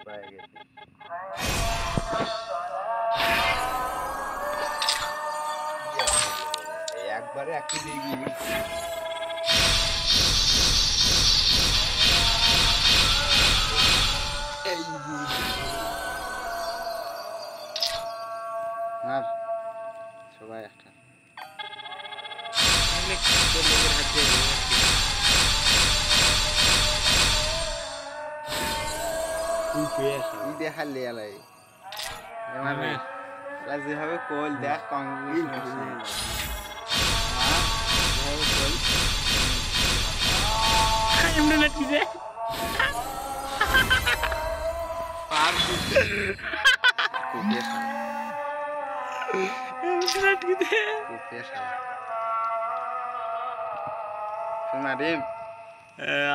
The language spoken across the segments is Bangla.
পায়ে গেছি একবারে একটি দিবি আর সবাই একটা দেখালে এলাই যেভাবে কোল দেখ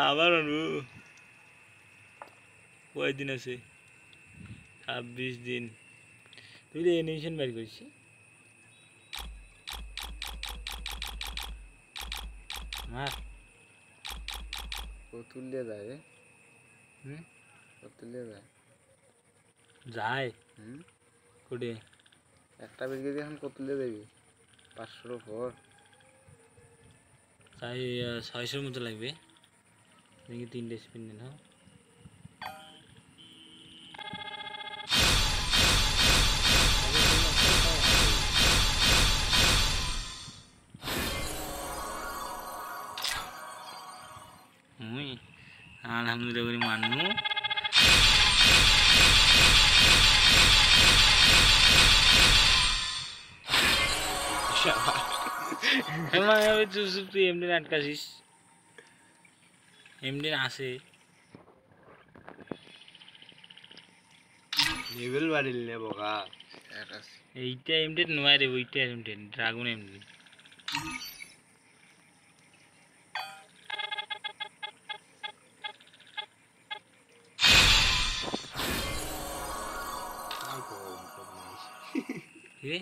আবার কয়দিন আছে 26 দিন তুই তো অ্যানিমেশন বের করছিস মার তুললে যায় রে তুললে যায় যায় কোটে একটা বিঘে দিয়ে এখন তুলে দেবি 500 উপর তাই 600 মতো লাগবে দেখি 3টে স্পিন দিন হ্যাঁ alhamdulillah kori manu emang ya itu seperti MD atkasih MD আছে লেভেল বাড়িলে বগা এইটা এমডি নয় রে ওইটা এমডি ড্রাগন এমডি কে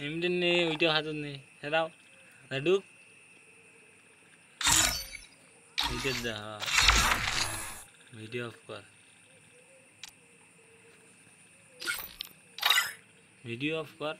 এমডি নে ওইটা হাতত নে দাও লাডুক এইটা দা ভিডিও অফ কর ভিডিও অফ কর